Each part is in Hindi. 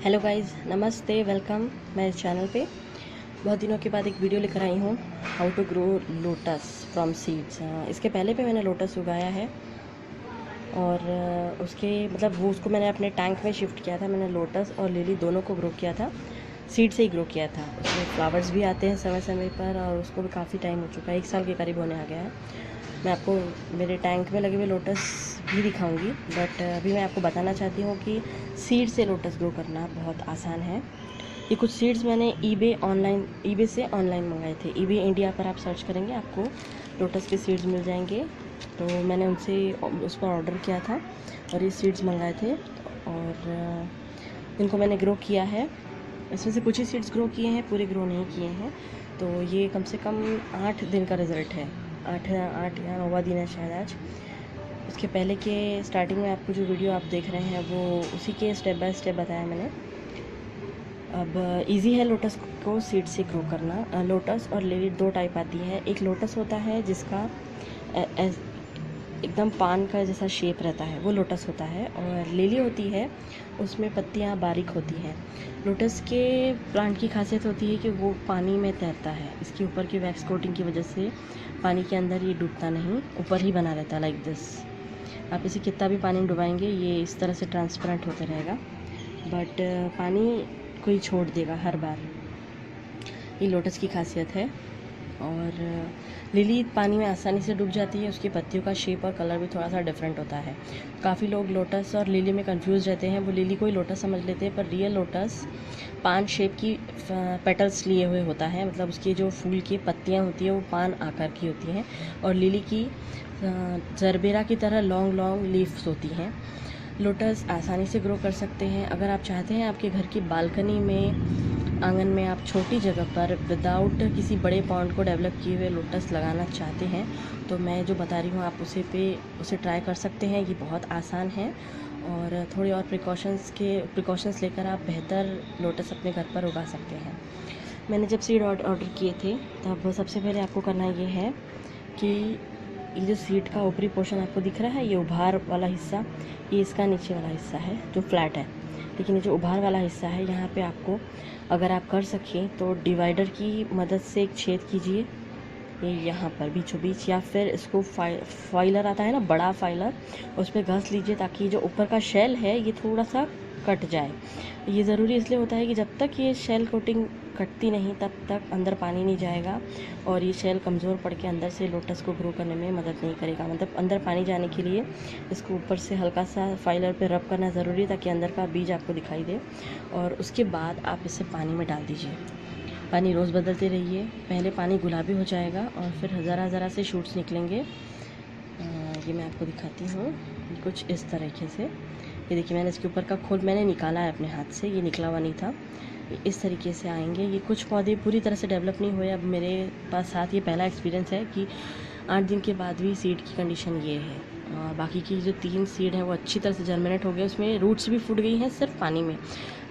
हेलो गाइस, नमस्ते, वेलकम मेरे चैनल पे। बहुत दिनों के बाद एक वीडियो लेकर आई हूँ, how to grow lotus from seeds. इसके पहले भी मैंने लोटस उगाया है और उसके मतलब उसको मैंने अपने टैंक में शिफ्ट किया था। मैंने लोटस और लिली दोनों को ग्रो किया था, सीड से ही ग्रो किया था। उसमें फ्लावर्स भी आते हैं समय समय पर और उसको भी काफ़ी टाइम हो चुका है, 1 साल के करीब होने आ गया है। मैं आपको मेरे टैंक में लगे हुए लोटस भी दिखाऊंगी, बट अभी मैं आपको बताना चाहती हूँ कि सीड से लोटस ग्रो करना बहुत आसान है। ये कुछ सीड्स मैंने ईबे से ऑनलाइन मंगाए थे। ईबे इंडिया पर आप सर्च करेंगे, आपको लोटस के सीड्स मिल जाएंगे। तो मैंने उनसे उस पर ऑर्डर किया था और ये सीड्स मंगाए थे और इनको मैंने ग्रो किया है। इसमें से कुछ ही सीड्स ग्रो किए हैं, पूरे ग्रो नहीं किए हैं। तो ये कम से कम 8 दिन का रिज़ल्ट है। 8 या 9वां दिन है शायद आज। उसके पहले के स्टार्टिंग में आपको जो वीडियो आप देख रहे हैं वो उसी के स्टेप बाय स्टेप बताया मैंने। अब इजी है लोटस को सीड से ग्रो करना। लोटस और लिली 2 टाइप आती है। एक लोटस होता है जिसका एकदम पान का जैसा शेप रहता है, वो लोटस होता है। और लिली होती है, उसमें पत्तियां बारीक होती हैं। लोटस के प्लांट की खासियत होती है कि वो पानी में तैरता है। इसके ऊपर की वैक्स कोटिंग की वजह से पानी के अंदर ये डूबता नहीं, ऊपर ही बना रहता है लाइक दिस। आप इसे कितना भी पानी में डुबाएंगे ये इस तरह से ट्रांसपेरेंट होता रहेगा, बट पानी को ही छोड़ देगा हर बार। ये लोटस की खासियत है। और लिली पानी में आसानी से डूब जाती है। उसकी पत्तियों का शेप और कलर भी थोड़ा सा डिफरेंट होता है। काफ़ी लोग लोटस और लिली में कंफ्यूज रहते हैं, वो लिली को ही लोटस समझ लेते हैं, पर रियल लोटस पान शेप की पेटल्स लिए हुए होता है। मतलब उसकी जो फूल की पत्तियाँ होती हैं वो पान आकार की होती हैं और लिली की जरबेरा की तरह लॉन्ग लॉन्ग लीव्स होती हैं। लोटस आसानी से ग्रो कर सकते हैं। अगर आप चाहते हैं आपके घर की बालकनी में, आंगन में, आप छोटी जगह पर विदाउट किसी बड़े पॉन्ड को डेवलप किए हुए लोटस लगाना चाहते हैं, तो मैं जो बता रही हूँ आप उसे ट्राई कर सकते हैं। ये बहुत आसान है और थोड़ी और प्रिकॉशंस लेकर आप बेहतर लोटस अपने घर पर उगा सकते हैं। मैंने जब सीड ऑर्डर किए थे तब सबसे पहले आपको करना ये है कि ये जो सीड का ऊपरी पोर्शन आपको दिख रहा है, ये उभार वाला हिस्सा, ये इसका नीचे वाला हिस्सा है जो फ्लैट है। लेकिन ये जो उभार वाला हिस्सा है, यहाँ पे आपको अगर आप कर सकें तो डिवाइडर की मदद से एक छेद कीजिए, ये यहाँ पर बीचों बीच, या फिर इसको फाइलर आता है ना, बड़ा फाइलर, उस पर घस लीजिए ताकि जो ऊपर का शेल है ये थोड़ा सा कट जाए। ये ज़रूरी इसलिए होता है कि जब तक ये शेल कोटिंग कटती नहीं तब तक अंदर पानी नहीं जाएगा और ये शेल कमज़ोर पड़ के अंदर से लोटस को ग्रो करने में मदद नहीं करेगा। मतलब अंदर पानी जाने के लिए इसको ऊपर से हल्का सा फाइलर पे रब करना ज़रूरी है ताकि अंदर का बीज आपको दिखाई दे। और उसके बाद आप इसे पानी में डाल दीजिए। पानी रोज़ बदलते रहिए। पहले पानी गुलाबी हो जाएगा और फिर ज़रा ज़रा से शूट्स निकलेंगे। ये मैं आपको दिखाती हूँ कुछ इस तरीके से। ये देखिए, मैंने इसके ऊपर का खोल मैंने निकाला है अपने हाथ से, ये निकला हुआ नहीं था। इस तरीके से आएंगे। ये कुछ पौधे पूरी तरह से डेवलप नहीं हुए। अब मेरे पास साथ ये पहला एक्सपीरियंस है कि 8 दिन के बाद भी सीड की कंडीशन ये है। और बाकी की जो 3 सीड हैं वो अच्छी तरह से जर्मिनेट हो गए, उसमें रूट्स भी फूट गई हैं सिर्फ पानी में।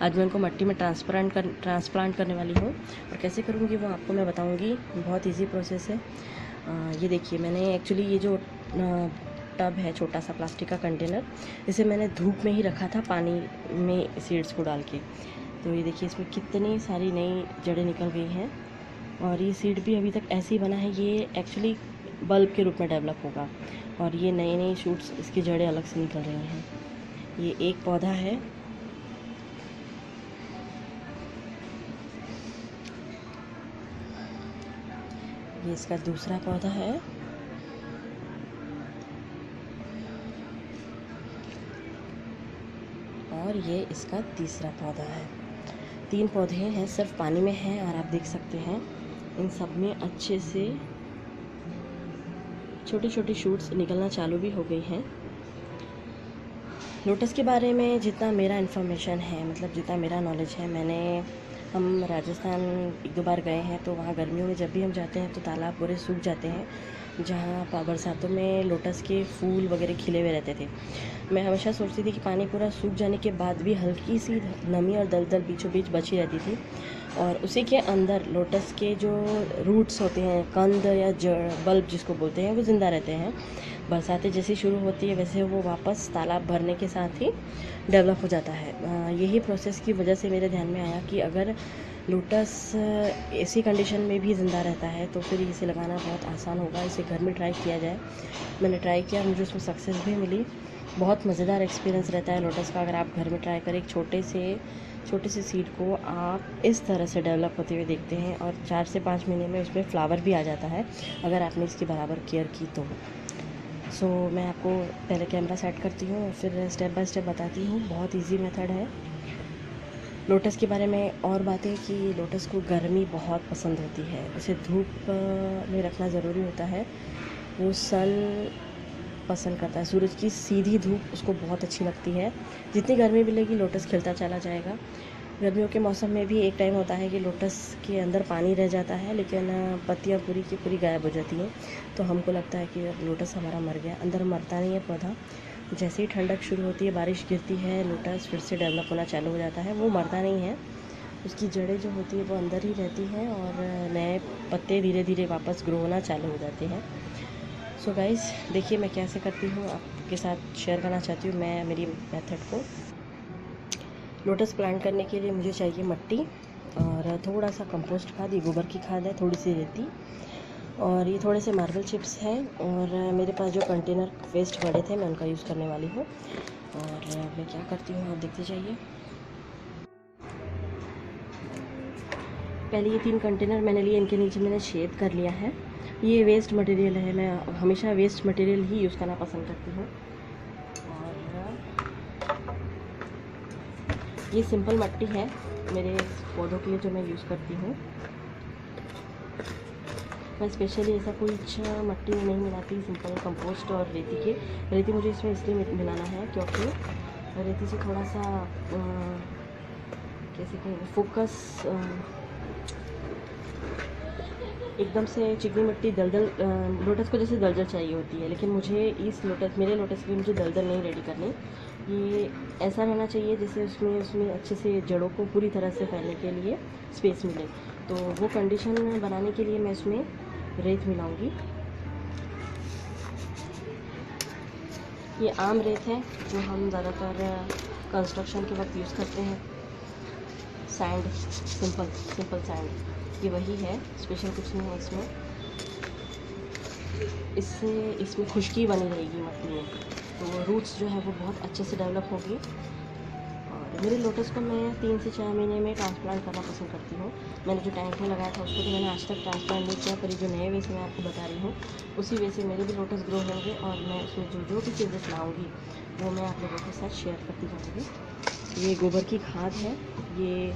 आज मैं उनको मिट्टी में ट्रांसप्लांट करने वाली हूँ और कैसे करूँगी वो आपको मैं बताऊँगी। बहुत ईजी प्रोसेस है। ये देखिए, मैंने एक्चुअली ये जो टब है, छोटा सा प्लास्टिक का कंटेनर, इसे मैंने धूप में ही रखा था पानी में सीड्स को डाल के। तो ये देखिए, इसमें कितनी सारी नई जड़ें निकल गई हैं और ये सीड भी अभी तक ऐसे ही बना है। ये एक्चुअली बल्ब के रूप में डेवलप होगा और ये नई नई शूट्स, इसकी जड़ें अलग से निकल रही हैं। ये एक पौधा है। ये इसका दूसरा पौधा है और ये इसका तीसरा पौधा है। 3 पौधे हैं, सिर्फ पानी में हैं और आप देख सकते हैं इन सब में अच्छे से छोटी छोटी शूट्स निकलना चालू भी हो गई हैं। लोटस के बारे में जितना मेरा इन्फॉर्मेशन है, मतलब जितना मेरा नॉलेज है, हम राजस्थान 1-2 बार गए हैं, तो वहाँ गर्मियों में जब भी हम जाते हैं तो तालाब पूरे सूख जाते हैं, जहाँ बरसातों में लोटस के फूल वगैरह खिले हुए रहते थे। मैं हमेशा सोचती थी कि पानी पूरा सूख जाने के बाद भी हल्की सी नमी और दलदल बीचों बीच बची रहती थी और उसी के अंदर लोटस के जो रूट्स होते हैं, कंद या जड़, बल्ब जिसको बोलते हैं, वो ज़िंदा रहते हैं। बरसातें जैसी शुरू होती है वैसे वो वापस तालाब भरने के साथ ही डेवलप हो जाता है। यही प्रोसेस की वजह से मेरे ध्यान में आया कि अगर लोटस ऐसी कंडीशन में भी ज़िंदा रहता है तो फिर इसे लगाना बहुत आसान होगा। इसे घर में ट्राई किया जाए। मैंने ट्राई किया, मुझे उसमें सक्सेस भी मिली। बहुत मज़ेदार एक्सपीरियंस रहता है लोटस का अगर आप घर में ट्राई करें। एक छोटे से सीड को आप इस तरह से डेवलप होते हुए देखते हैं और 4 से 5 महीने में उसमें फ्लावर भी आ जाता है अगर आपने इसकी बराबर केयर की तो। सो मैं आपको पहले कैमरा सेट करती हूँ और फिर स्टेप बाय स्टेप बताती हूँ। बहुत इजी मेथड है। लोटस के बारे में और बातें कि लोटस को गर्मी बहुत पसंद होती है, उसे धूप में रखना ज़रूरी होता है। वो सन पसंद करता है, सूरज की सीधी धूप उसको बहुत अच्छी लगती है। जितनी गर्मी मिलेगी लोटस खिलता चला जाएगा। गर्मियों के मौसम में भी एक टाइम होता है कि लोटस के अंदर पानी रह जाता है लेकिन पत्तियाँ पूरी की पूरी गायब हो जाती हैं, तो हमको लगता है कि अब लोटस हमारा मर गया। अंदर मरता नहीं है पौधा। जैसे ही ठंडक शुरू होती है, बारिश गिरती है, लोटस फिर से डेवलप होना चालू हो जाता है। वो मरता नहीं है, उसकी जड़ें जो होती है वो अंदर ही रहती हैं और नए पत्ते धीरे धीरे वापस ग्रो होना चालू हो जाते हैं। सो गाइस, देखिए मैं कैसे करती हूँ, आपके साथ शेयर करना चाहती हूँ मैं मेरी मेथड को। लोटस प्लांट करने के लिए मुझे चाहिए मिट्टी और थोड़ा सा कंपोस्ट खाद, ये गोबर की खाद है, थोड़ी सी रेती और ये थोड़े से मार्बल चिप्स हैं और मेरे पास जो कंटेनर वेस्ट पड़े थे मैं उनका यूज़ करने वाली हूँ। और मैं क्या करती हूँ आप देखते जाइए। पहले ये 3 कंटेनर मैंने लिए, इनके नीचे मैंने छेद कर लिया है। ये वेस्ट मटेरियल है, मैं हमेशा वेस्ट मटेरियल ही यूज़ करना पसंद करती हूँ। और ये सिंपल मिट्टी है मेरे पौधों के लिए जो मैं यूज़ करती हूँ। मैं स्पेशली ऐसा कोई मिट्टी में नहीं मिलाती, सिंपल कंपोस्ट और रेती मुझे इसमें इसलिए मिलाना है क्योंकि रेती से थोड़ा सा कैसे कहेंगे फोकस, एकदम से चिकनी मिट्टी दलदल, लोटस को जैसे दलदल चाहिए होती है, लेकिन मुझे मेरे लोटस के लिए मुझे दलदल नहीं रेडी करनी। ये ऐसा रहना चाहिए जैसे उसमें अच्छे से जड़ों को पूरी तरह से फैलने के लिए स्पेस मिले। तो वो कंडीशन बनाने के लिए मैं इसमें रेत मिलाऊंगी। ये आम रेत है जो हम ज़्यादातर कंस्ट्रक्शन के वक्त यूज़ करते हैं। सैंड, सिंपल सैंड, ये वही है, स्पेशल कुछ नहीं है इसमें। इसमें खुशकी बनी रहेगी मिट्टी में, तो रूट्स जो है वो बहुत अच्छे से डेवलप होगी। और मेरे लोटस को मैं 3 से 4 महीने में ट्रांसप्लांट करना पसंद करती हूँ। मैंने जो टैंक में लगाया था उसको तो मैंने आज तक ट्रांसप्लांट नहीं किया, पर ये जो नए वे से मैं आपको बता रही हूँ उसी वे से मेरे भी लोटस ग्रो होंगे और मैं उसमें जो भी चेंजेस लाऊँगी वो मैं आप लोगों के साथ शेयर करती जाऊँगी। ये गोबर की खाद है, ये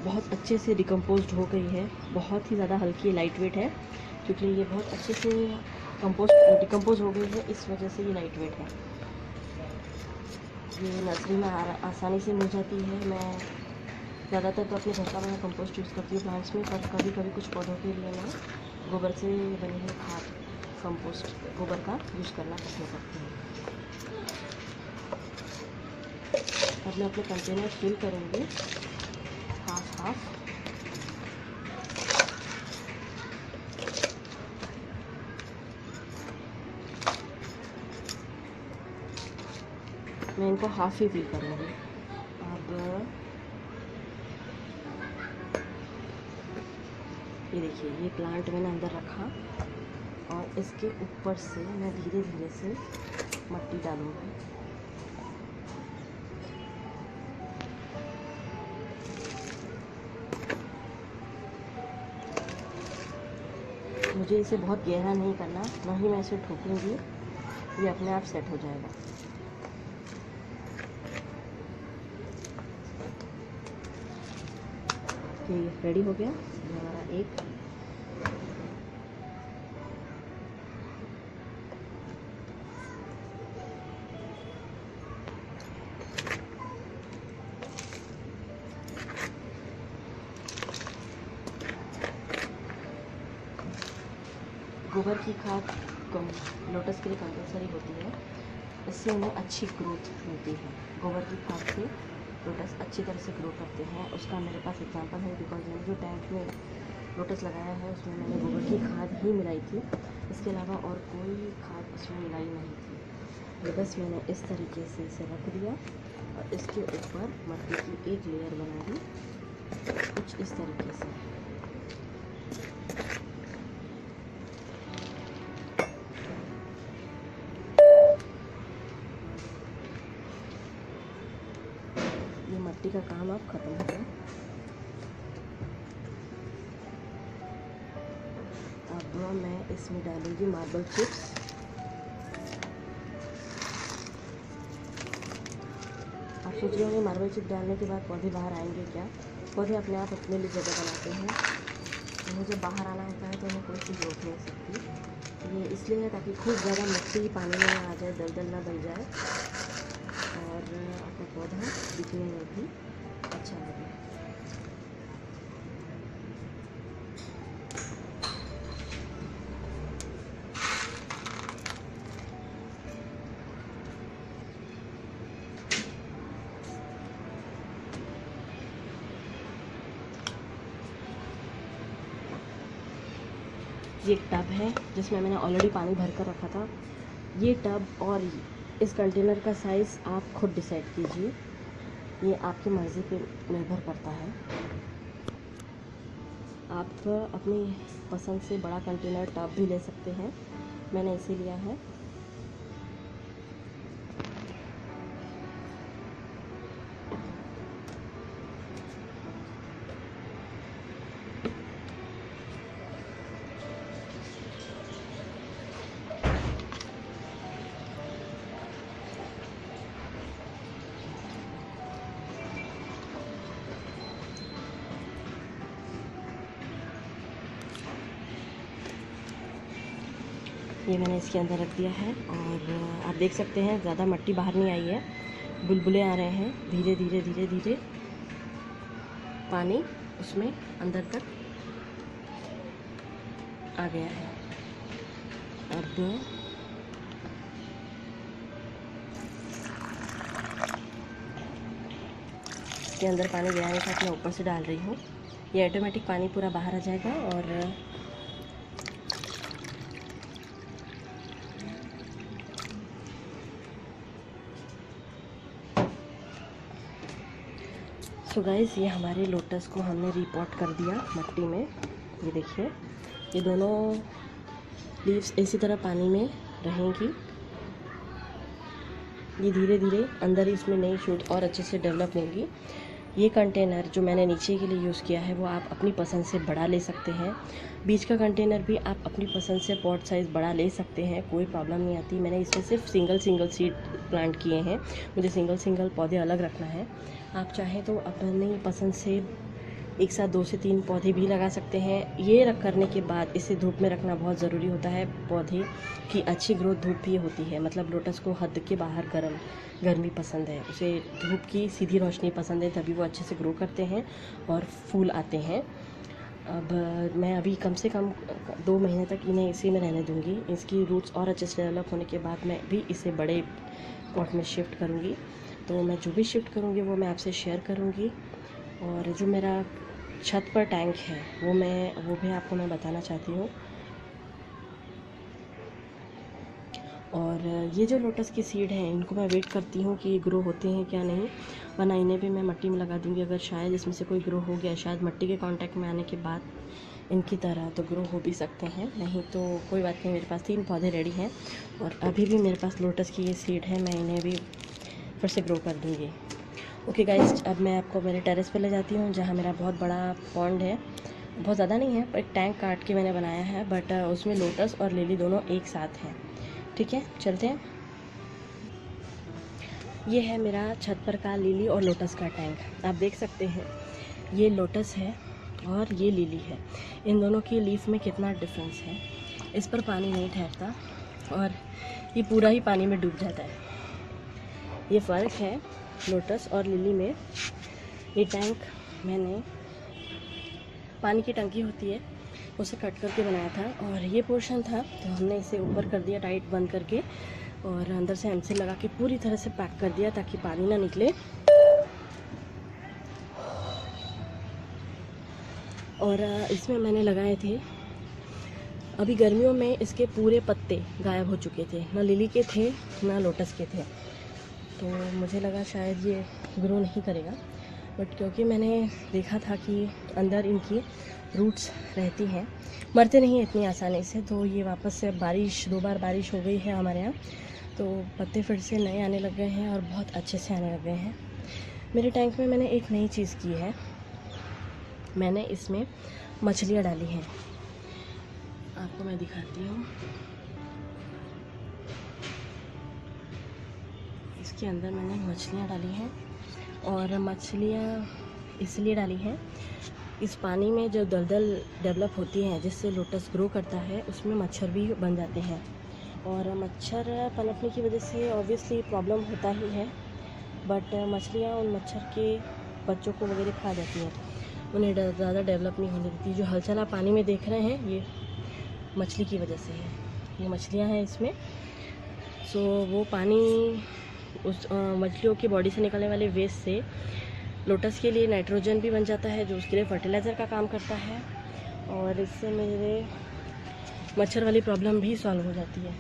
बहुत अच्छे से डिकम्पोज हो गई है, बहुत ही ज़्यादा हल्की लाइट वेट है क्योंकि ये बहुत अच्छे से डिकम्पोज हो गई है, इस वजह से ये लाइट वेट है। ये नर्सरी में आसानी से मिल जाती है। मैं ज़्यादातर तो अपने घर का बना कंपोस्ट यूज़ करती हूँ प्लांट्स में, पर कभी कभी कुछ पौधों के लिए मैं गोबर से बनी हुई खाद, कंपोस्ट गोबर का यूज़ करना पसंद करती हूँ। अब मैं अपने कंटेनर फिल करूँगी हाफ। मैं इनको हाफ ही फिल करूँगी। अब ये देखिए, ये प्लांट मैंने अंदर रखा और इसके ऊपर से मैं धीरे धीरे से मिट्टी डालूँगी। मुझे इसे बहुत गहरा नहीं करना, ना ही मैं इसे ठोकूँगी, ये अपने आप सेट हो जाएगा। ये रेडी हो गया हमारा एक। गोबर की खाद लोटस के लिए कंपलसरी होती है, इससे उन्हें अच्छी ग्रोथ मिलती है। गोबर की खाद से लोटस अच्छी तरह से ग्रो करते हैं। उसका मेरे पास एग्जांपल है, बिकॉज मैंने जो टैंक में लोटस लगाया है उसमें मैंने गोबर की खाद ही मिलाई थी इसके अलावा और कोई खाद उसमें मिलाई नहीं थी। ये बस मैंने इस तरीके से इसे रख दिया और इसके ऊपर मट्टी की एक लेयर बना दी, कुछ इस तरीके से। ये मट्टी का काम अब ख़त्म हो गया। अब मैं इसमें डालूंगी मार्बल चिप्स। आप सोच रहे होंगे मार्बल चिप डालने के बाद पौधे बाहर आएंगे क्या? पौधे अपने आप अपने लिए जगह बनाते हैं। उन्हें जब बाहर आना होता है तो उन्हें कोई चीज़ रोक नहीं सकती। ये इसलिए है ताकि खूब ज़्यादा मिट्टी पानी में आ जाए, दलदल ना बन जाए और आपका पौधा दिखने में भी अच्छा लगे। ये एक टब है जिसमें मैंने ऑलरेडी पानी भर कर रखा था। ये टब और इस कंटेनर का साइज़ आप खुद डिसाइड कीजिए, ये आपकी मर्ज़ी पे निर्भर करता है। आप अपनी पसंद से बड़ा कंटेनर टब भी ले सकते हैं, मैंने इसे लिया है। ये मैंने इसके अंदर रख दिया है और आप देख सकते हैं ज़्यादा मिट्टी बाहर नहीं आई है, बुलबुले आ रहे हैं। धीरे धीरे धीरे धीरे पानी उसमें अंदर तक आ गया है। अब इसके अंदर पानी गया है, साथ मैं ऊपर से डाल रही हूँ। ये ऑटोमेटिक पानी पूरा बाहर आ जाएगा और सो गाइस, ये हमारे लोटस को हमने रिपॉट कर दिया मट्टी में। ये देखिए, ये दोनों लीव्स इसी तरह पानी में रहेंगी। ये धीरे धीरे अंदर ही इसमें नई शूट और अच्छे से डेवलप होंगी। ये कंटेनर जो मैंने नीचे के लिए यूज़ किया है वो आप अपनी पसंद से बड़ा ले सकते हैं। बीच का कंटेनर भी आप अपनी पसंद से पॉट साइज़ बड़ा ले सकते हैं, कोई प्रॉब्लम नहीं आती। मैंने इसमें सिर्फ सिंगल सीड प्लांट किए हैं, मुझे सिंगल पौधे अलग रखना है। आप चाहें तो अपनी पसंद से एक साथ 2 से 3 पौधे भी लगा सकते हैं। ये करने के बाद इसे धूप में रखना बहुत ज़रूरी होता है। पौधे की अच्छी ग्रोथ धूप भी होती है, मतलब लोटस को हद के बाहर गर्मी पसंद है, उसे धूप की सीधी रोशनी पसंद है, तभी वो अच्छे से ग्रो करते हैं और फूल आते हैं। अब मैं अभी कम से कम 2 महीने तक इन्हें इसी में रहने दूँगी। इसकी रूट्स और अच्छे से डेवलप होने के बाद मैं भी इसे बड़े पॉट में शिफ्ट करूँगी। तो मैं जो भी शिफ्ट करूँगी वो मैं आपसे शेयर करूँगी। और जो मेरा छत पर टैंक है वो भी आपको मैं बताना चाहती हूँ। और ये जो लोटस की सीड हैं इनको मैं वेट करती हूँ कि ये ग्रो होते हैं क्या नहीं, वरना इन्हें भी मैं मिट्टी में लगा दूँगी। अगर शायद इसमें से कोई ग्रो हो गया, शायद मिट्टी के कांटेक्ट में आने के बाद इनकी तरह, तो ग्रो हो भी सकते हैं, नहीं तो कोई बात नहीं। मेरे पास 3 पौधे रेडी हैं और अभी भी मेरे पास लोटस की ये सीड है, मैं इन्हें भी फिर से ग्रो कर दूँगी। ओके गाइस, अब मैं आपको मेरे टेरेस पर ले जाती हूँ जहाँ मेरा बहुत बड़ा पॉन्ड है। बहुत ज़्यादा नहीं है पर एक टैंक काट के मैंने बनाया है, बट उसमें लोटस और लिली दोनों एक साथ हैं। ठीक है, चलते हैं। ये है मेरा छत पर का लिली और लोटस का टैंक। आप देख सकते हैं ये लोटस है और ये लिली है, इन दोनों की लीफ में कितना डिफरेंस है। इस पर पानी नहीं ठहरता और ये पूरा ही पानी में डूब जाता है। ये फ़र्क है लोटस और लिली में। ये टैंक मैंने पानी की टंकी होती है उसे कट करके बनाया था और ये पोर्शन था तो हमने इसे ऊपर कर दिया टाइट बंद करके और अंदर से एमसील लगा के पूरी तरह से पैक कर दिया ताकि पानी ना निकले। और इसमें मैंने लगाए थे अभी गर्मियों में इसके पूरे पत्ते गायब हो चुके थे, ना लिली के थे ना लोटस के थे। तो मुझे लगा शायद ये ग्रो नहीं करेगा, बट क्योंकि मैंने देखा था कि अंदर इनकी रूट्स रहती हैं, मरते नहीं इतनी आसानी से, तो ये वापस से बारिश 2 बार बारिश हो गई है हमारे यहाँ, तो पत्ते फिर से नए आने लग गए हैं और बहुत अच्छे से आने लग गए हैं। मेरे टैंक में मैंने एक नई चीज़ की है, मैंने इसमें मछलियाँ डाली हैं, आपको मैं दिखाती हूँ। इसके अंदर मैंने मछलियाँ डाली हैं, और मछलियाँ इसलिए डाली हैं, इस पानी में जो दलदल डेवलप होती है जिससे लोटस ग्रो करता है, उसमें मच्छर भी बन जाते हैं, और मच्छर पनपने की वजह से ऑब्वियसली प्रॉब्लम होता ही है, बट मछलियाँ उन मच्छर के बच्चों को वगैरह खा जाती हैं, उन्हें ज़्यादा डेवलप नहीं होने देती। जो हलचल आप पानी में देख रहे हैं, ये मछली की वजह से है, ये मछलियाँ हैं इसमें। सो वो पानी उस मछलियों की बॉडी से निकलने वाले वेस्ट से लोटस के लिए नाइट्रोजन भी बन जाता है, जो उसके लिए फर्टिलाइज़र का काम करता है, और इससे मेरे मच्छर वाली प्रॉब्लम भी सॉल्व हो जाती है।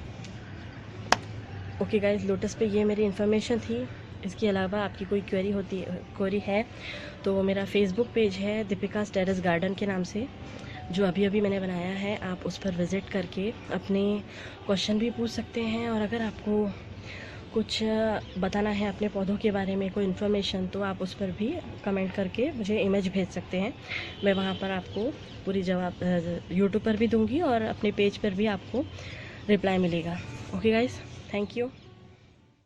ओके गाइस, लोटस पे ये मेरी इन्फॉर्मेशन थी। इसके अलावा आपकी कोई क्वेरी है तो मेरा फेसबुक पेज है दीपिका's टेरेस गार्डन के नाम से, जो अभी अभी मैंने बनाया है। आप उस पर विज़िट करके अपने क्वेश्चन भी पूछ सकते हैं, और अगर आपको कुछ बताना है अपने पौधों के बारे में, कोई इन्फॉर्मेशन, तो आप उस पर भी कमेंट करके मुझे इमेज भेज सकते हैं। मैं वहाँ पर आपको पूरी जवाब यूट्यूब पर भी दूँगी, और अपने पेज पर भी आपको रिप्लाई मिलेगा। Okay guys, thank you.